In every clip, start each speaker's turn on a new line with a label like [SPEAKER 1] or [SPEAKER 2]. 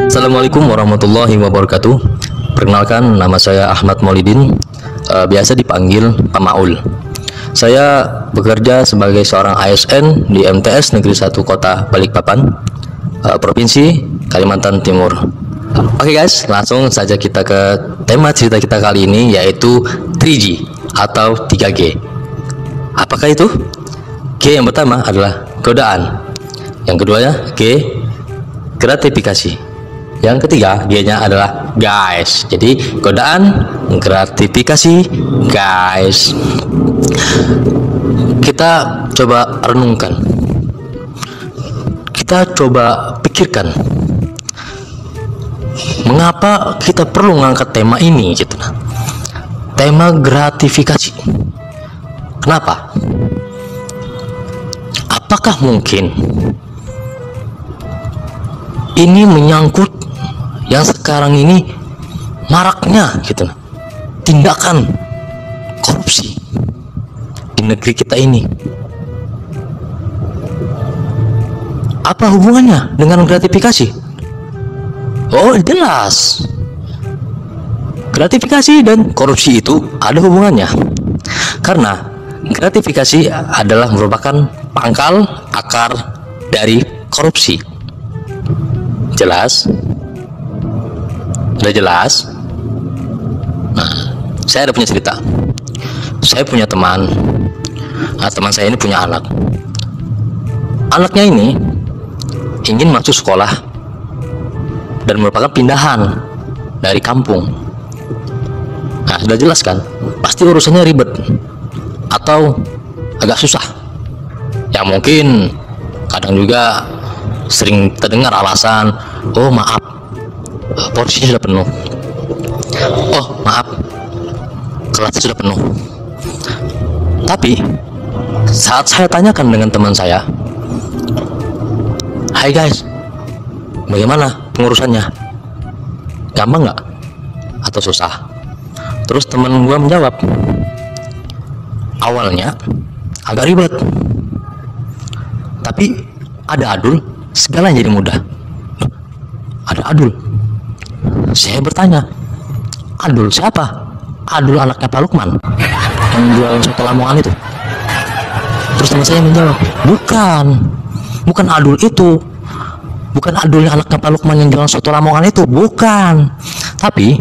[SPEAKER 1] Assalamualaikum warahmatullahi wabarakatuh. Perkenalkan, nama saya Ahmad Maulidin, biasa dipanggil Pak Maul. Saya bekerja sebagai seorang ASN di MTS Negeri 1 Kota Balikpapan, Provinsi Kalimantan Timur. Oke guys, langsung saja kita ke tema cerita kita kali ini, yaitu 3G atau 3G. Apakah itu? G yang pertama adalah godaan, yang keduanya G gratifikasi, yang ketiga G-nya adalah guys. Jadi godaan, gratifikasi, guys. Kita coba renungkan, kita coba pikirkan, mengapa kita perlu mengangkat tema ini gitu. Tema gratifikasi. Kenapa? Apakah mungkin ini menyangkut yang sekarang ini maraknya gitu, tindakan korupsi di negeri kita ini? Apa hubungannya dengan gratifikasi? Oh, jelas. Gratifikasi dan korupsi itu ada hubungannya, karena gratifikasi adalah merupakan pangkal akar dari korupsi. Jelas? Udah jelas? Nah, saya ada punya cerita. Saya punya teman. Teman saya ini punya anak. Anaknya ini ingin masuk sekolah dan merupakan pindahan dari kampung. Nah, sudah jelas kan? Pasti urusannya ribet atau agak susah. Ya mungkin kadang juga sering terdengar alasan, oh maaf, porsinya sudah penuh. Oh maaf, kelasnya sudah penuh. Tapi saat saya tanyakan dengan teman saya, hai guys, bagaimana pengurusannya? Gampang nggak? Atau susah? Terus teman gua menjawab, awalnya agak ribet, tapi ada adul, segalanya jadi mudah. Ada adul. Saya bertanya, adul siapa? Adul anaknya Pak Lukman yang jual soto Lamongan itu. Terus teman saya menjawab, bukan adul itu, bukan adulnya anaknya Pak Lukman yang jual soto Lamongan itu, bukan. Tapi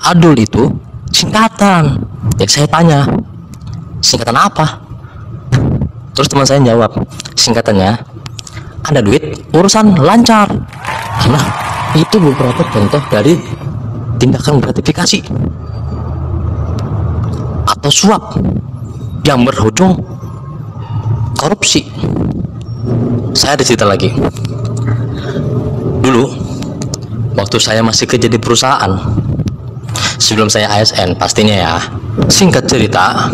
[SPEAKER 1] adul itu singkatan. Yang saya tanya, singkatan apa? Terus teman saya jawab, singkatannya ada duit, urusan lancar. Nah, itu beberapa contoh dari tindakan gratifikasi atau suap yang berujung korupsi. Saya ada cerita lagi. Dulu waktu saya masih kerja di perusahaan, sebelum saya ASN pastinya ya. Singkat cerita,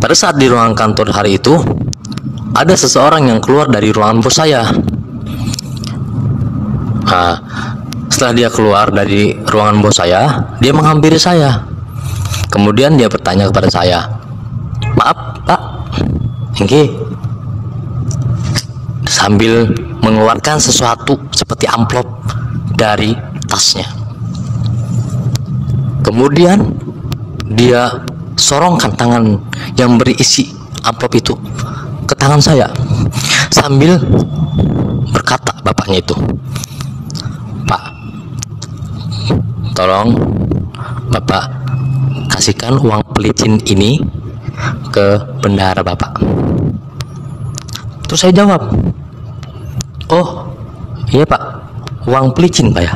[SPEAKER 1] pada saat di ruang kantor hari itu, ada seseorang yang keluar dari ruangan bos saya. Nah, setelah dia keluar dari ruangan bos saya, dia menghampiri saya. Kemudian dia bertanya kepada saya, maaf Pak, ini, sambil mengeluarkan sesuatu seperti amplop dari tasnya. Kemudian dia sorongkan tangan yang berisi amplop itu ke tangan saya sambil berkata, bapaknya itu, Pak, tolong Bapak kasihkan uang pelicin ini ke bendahara Bapak. Terus saya jawab, oh iya Pak, uang pelicin Pak ya?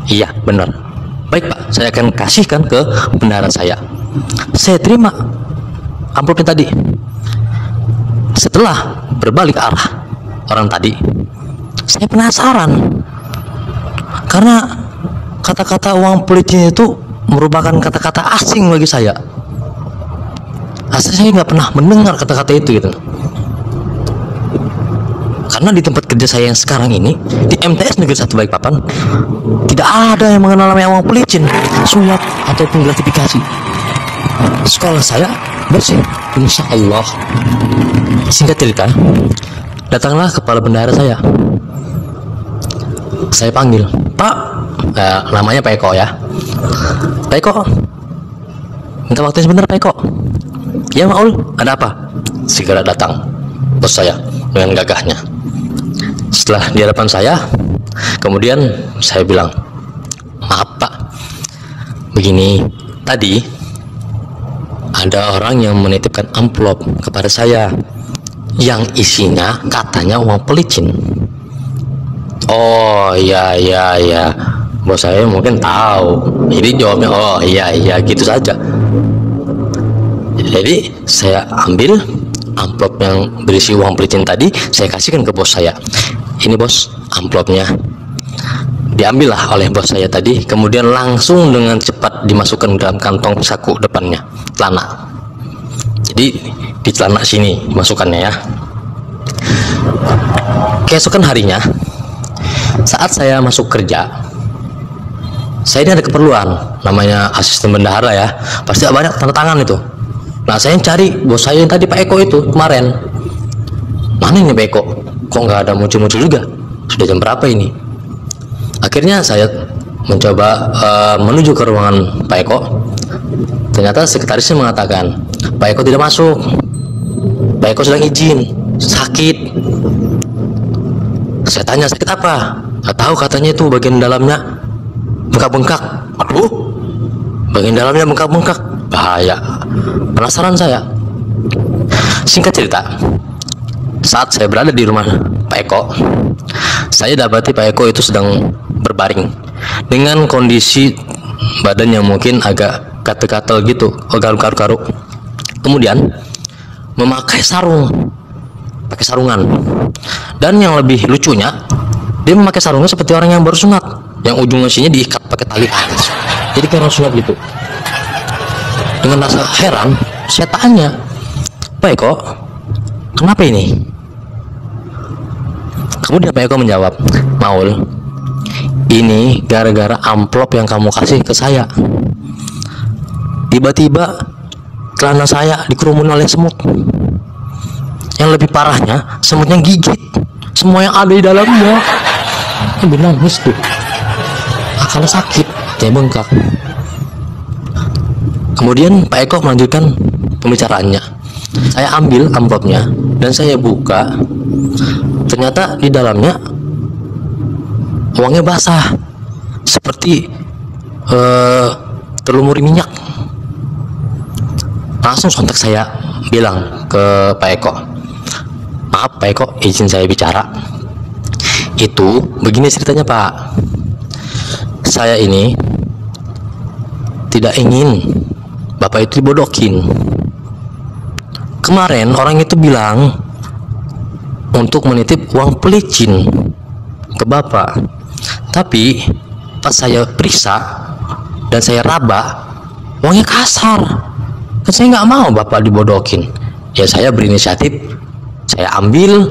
[SPEAKER 1] Iya benar. Baik Pak, saya akan kasihkan ke bendahara saya. Saya terima amplopnya tadi. Setelah berbalik arah orang tadi, saya penasaran, karena kata-kata uang pelicin itu merupakan kata-kata asing bagi saya. Asli saya nggak pernah mendengar kata-kata itu gitu. Karena di tempat kerja saya yang sekarang ini, di MTS Negeri 1 Balikpapan, tidak ada yang mengenal namanya uang pelicin, suap ataupun gratifikasi. sekolah saya bersih, insya Allah. Singkat cerita, datanglah kepala bendahara saya. Saya panggil, Pak, namanya Pak Eko ya. Pak Eko, minta waktu sebentar Pak Eko. Ya Maul, ada apa? Segera datang bos saya dengan gagahnya. Setelah di hadapan saya, kemudian saya bilang, maaf Pak, begini, tadi ada orang yang menitipkan amplop kepada saya yang isinya katanya uang pelicin. Oh iya, bos saya mungkin tahu. Jadi jawabnya oh iya gitu saja. Jadi saya ambil amplop yang berisi uang pelicin tadi, saya kasihkan ke bos saya. Ini bos amplopnya. Diambillah oleh bos saya tadi, kemudian langsung dengan cepat dimasukkan dalam kantong saku depannya, celana. Jadi di celana sini masukkannya ya. Keesokan harinya, saat saya masuk kerja, saya ini ada keperluan, namanya asisten bendahara ya, pasti banyak tanda tangan itu. Nah saya cari bos saya yang tadi Pak Eko itu kemarin. Mana ini Pak Eko? Kok nggak ada muncul-muncul juga? Sudah jam berapa ini? Akhirnya saya mencoba menuju ke ruangan Pak Eko. Ternyata sekretarisnya mengatakan Pak Eko tidak masuk. Pak Eko sedang izin, sakit. Saya tanya sakit apa? Nggak tahu, katanya itu bagian dalamnya bengkak-bengkak. Aduh, bagian dalamnya bengkak-bengkak, bahaya. Penasaran saya. Singkat cerita, saat saya berada di rumah Pak Eko, saya dapati Pak Eko itu sedang berbaring dengan kondisi badan yang mungkin agak gatel-gatel gitu, garuk-garuk. Kemudian memakai sarung, pakai sarungan. Dan yang lebih lucunya, dia memakai sarungnya seperti orang yang baru sunat, yang ujung isinya diikat pakai tali. Jadi kayak orang sunat gitu. Dengan rasa heran, saya tanya, Pak Eko, kenapa ini? Kemudian Pak Eko menjawab, Maul, ini gara-gara amplop yang kamu kasih ke saya. Tiba-tiba celana saya dikerumuni oleh semut. Yang lebih parahnya, semutnya gigit semua yang ada di dalamnya. Sambil nangis tuh, kalau sakit kayak bengkak. Kemudian Pak Eko melanjutkan pembicaraannya. Saya ambil amplopnya dan saya buka. Ternyata di dalamnya uangnya basah, seperti terlumuri minyak. Langsung sontak saya bilang ke Pak Eko, maaf Pak Eko, izin saya bicara. Itu begini ceritanya Pak, saya ini tidak ingin Bapak itu dibodokin. Kemarin orang itu bilang untuk menitip uang pelicin ke Bapak, tapi pas saya periksa dan saya raba, uangnya kasar. Kan saya nggak mau Bapak dibodokin. Ya saya berinisiatif, saya ambil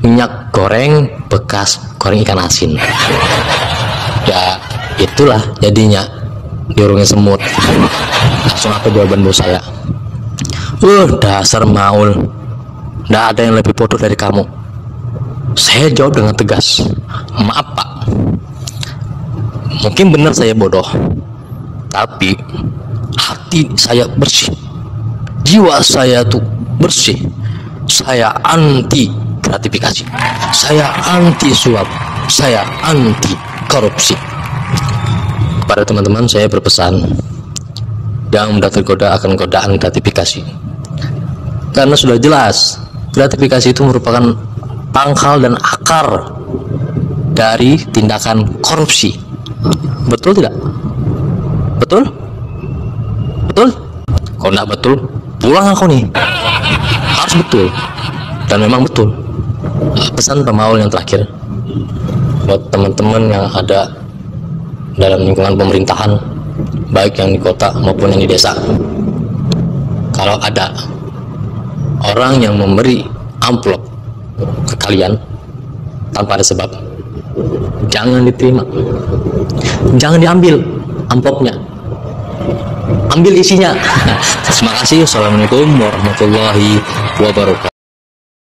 [SPEAKER 1] minyak goreng bekas goreng ikan asin. Ya itulah jadinya diurungin semut. Langsung apa jawaban bos saya? Dasar Maul, nggak ada yang lebih bodoh dari kamu. Saya jawab dengan tegas, maaf Pak, mungkin benar saya bodoh, tapi hati saya bersih, jiwa saya tuh bersih. Saya anti gratifikasi, saya anti suap, saya anti korupsi. Kepada teman-teman saya berpesan, jangan mudah tergoda akan godaan gratifikasi, karena sudah jelas gratifikasi itu merupakan pangkal dan akar dari tindakan korupsi. Betul tidak? Betul? Betul? Kalau tidak betul, pulang aku nih. Harus betul, dan memang betul. Pesan Pak Maul yang terakhir buat teman-teman yang ada dalam lingkungan pemerintahan, baik yang di kota maupun yang di desa, kalau ada orang yang memberi amplop ke kalian tanpa ada sebab, jangan diterima, jangan diambil amplopnya. ambil isinya. Terima kasih. Assalamualaikum warahmatullahi wabarakatuh.